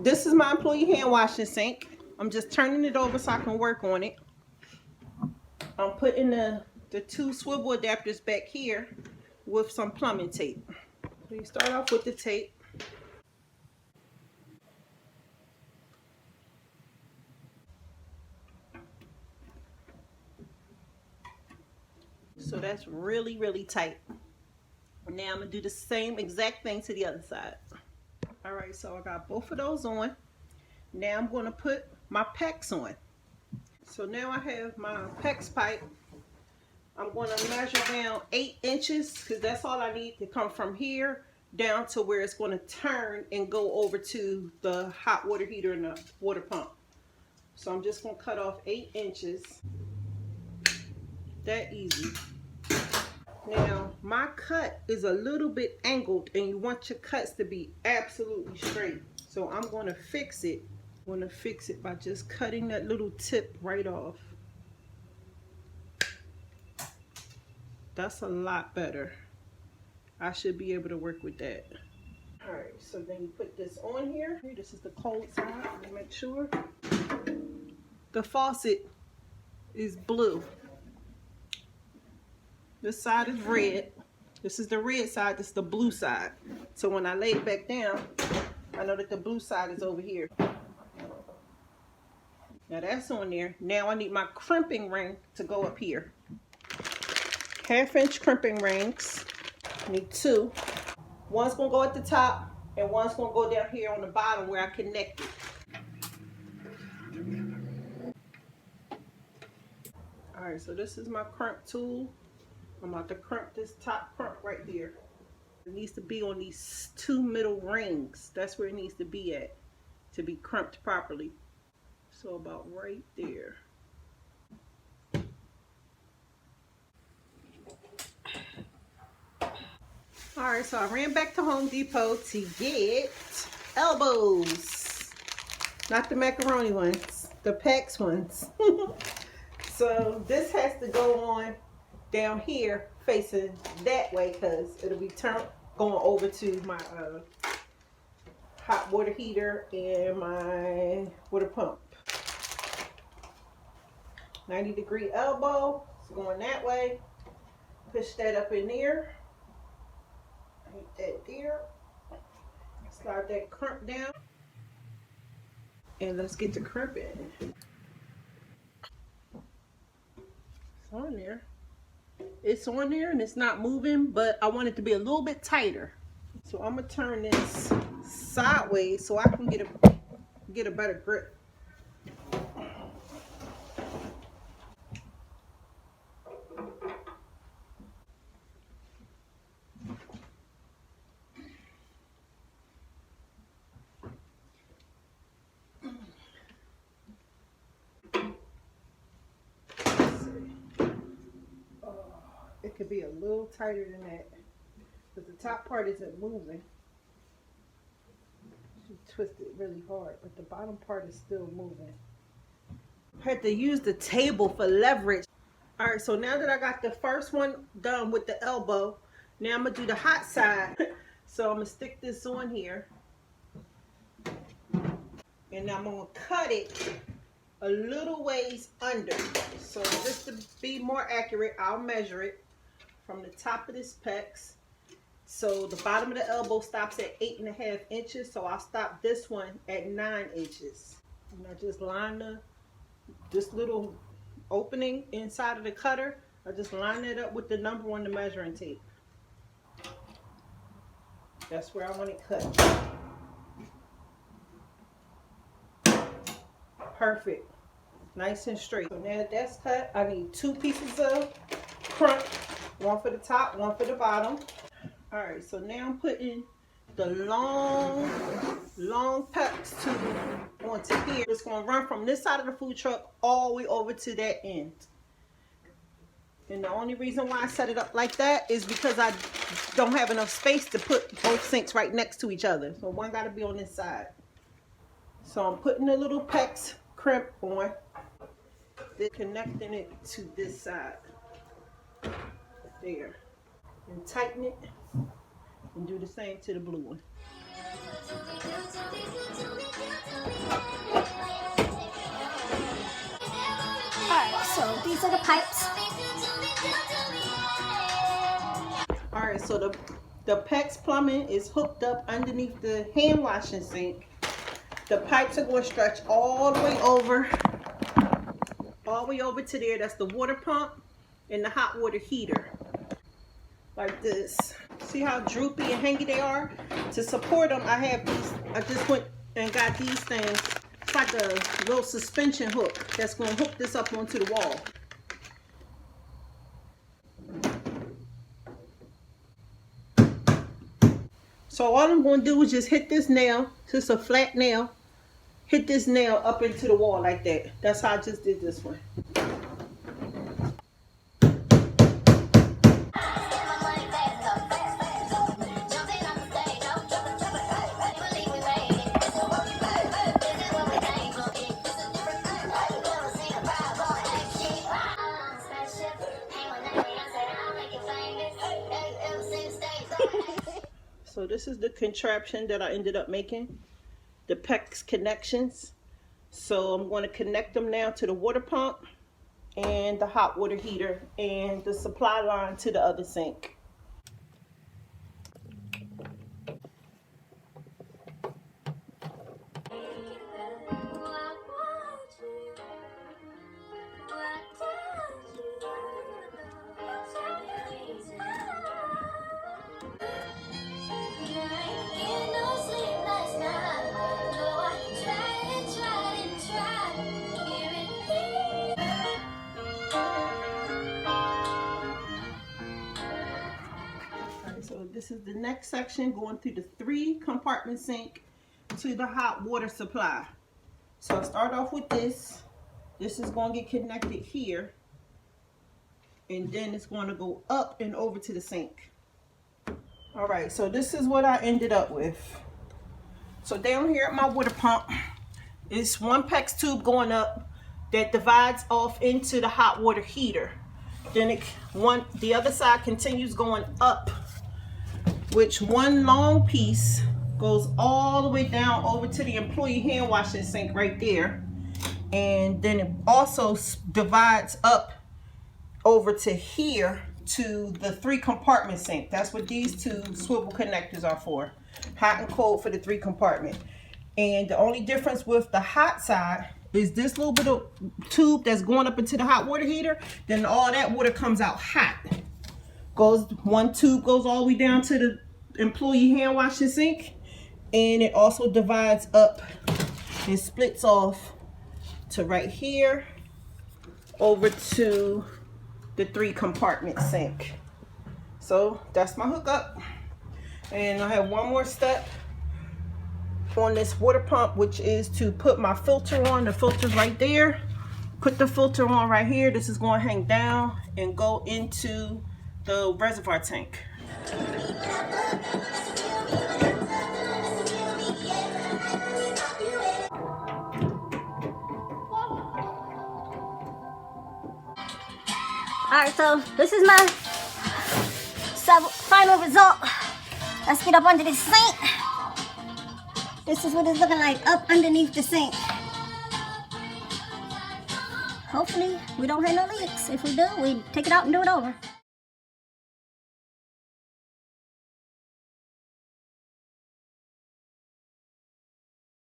This is my employee hand washing sink. I'm just turning it over so I can work on it. I'm putting the two swivel adapters back here with some plumbing tape. So you start off with the tape. So that's really, really tight. Now I'm gonna do the same exact thing to the other side. All right, so I got both of those on. Now I'm gonna put my PEX on. So now I have my PEX pipe. I'm gonna measure down 8 inches because that's all I need to come from here down to where it's gonna turn and go over to the hot water heater and the water pump. So I'm just gonna cut off 8 inches. That easy. Now, my cut is a little bit angled and you want your cuts to be absolutely straight. So I'm going to fix it. I'm going to fix it by just cutting that little tip right off. That's a lot better. I should be able to work with that. All right, so then you put this on here. This is the cold side. Let me make sure. The faucet is blue. This side is red. This is the red side. This is the blue side. So when I lay it back down, I know that the blue side is over here. Now that's on there. Now I need my crimping ring to go up here. 1/2-inch crimping rings. I need 2. One's gonna go at the top and one's gonna go down here on the bottom where I connect it. All right, so this is my crimp tool. I'm about to crimp this top crimp right here. It needs to be on these 2 middle rings. That's where it needs to be at to be crimped properly. So about right there. All right, so I ran back to Home Depot to get elbows. Not the macaroni ones, the PEX ones. So this has to go on down here facing that way because it'll be going over to my hot water heater and my water pump. 90-degree elbow, it's going that way. Push that up in there. Hit that there. Slide that crimp down. And let's get the crimp in. It's on there. It's on there and it's not moving, but I want it to be a little bit tighter. So I'm gonna turn this sideways so I can get a better grip. It could be a little tighter than that because the top part isn't moving. She twisted it really hard, but the bottom part is still moving. I had to use the table for leverage. All right, so now that I got the first one done with the elbow, now I'm gonna do the hot side. So I'm gonna stick this on here, and I'm gonna cut it a little ways under. So just to be more accurate, I'll measure it from the top of this PEX. So the bottom of the elbow stops at 8.5 inches. So I'll stop this one at 9 inches. And I just line this little opening inside of the cutter. I just line it up with the number on the measuring tape. That's where I want it cut. Perfect. Nice and straight. So now that that's cut, I need 2 pieces of crump. One for the top, one for the bottom. All right, so now I'm putting the long PEX tube onto here. It's gonna run from this side of the food truck all the way over to that end. And the only reason why I set it up like that is because I don't have enough space to put both sinks right next to each other. So one gotta be on this side. So I'm putting the little PEX crimp on, then connecting it to this side. There. And tighten it. And do the same to the blue one. these are the pipes. Alright, so the PEX plumbing is hooked up underneath the hand washing sink. The pipes are going to stretch all the way over to there. That's the water pump and the hot water heater. Like this. See how droopy and hangy they are? To support them, I have these. I just went and got these things. It's like a little suspension hook that's going to hook this up onto the wall. So all I'm going to do is just hit this nail, just a flat nail, hit this nail up into the wall like that. That's how I just did this one. So this is the contraption that I ended up making, the PEX connections. So I'm going to connect them now to the water pump and the hot water heater and the supply line to the other sink. So this is the next section, going through the 3-compartment sink to the hot water supply. So I start off with this. This is going to get connected here, and then it's going to go up and over to the sink. All right, so this is what I ended up with. So down here at my water pump, it's one PEX tube going up that divides off into the hot water heater. Then the other side continues going up, which one long piece goes all the way down over to the employee hand washing sink right there. And then it also divides up over to here to the 3-compartment sink. That's what these 2 swivel connectors are for. Hot and cold for the 3-compartment. And the only difference with the hot side is this little bit of tube that's going up into the hot water heater. Then all that water comes out hot. One tube goes all the way down to the employee hand washing sink, and it also divides up and splits off to right here over to the 3-compartment sink. So that's my hookup, and I have one more step on this water pump, which is to put my filter on. The filter's right there. Put the filter on right here. This is going to hang down and go into the reservoir tank. Alright, so this is my final result. Let's get up under the sink. This is what it's looking like up underneath the sink. Hopefully we don't have no leaks. If we do, we take it out and do it over.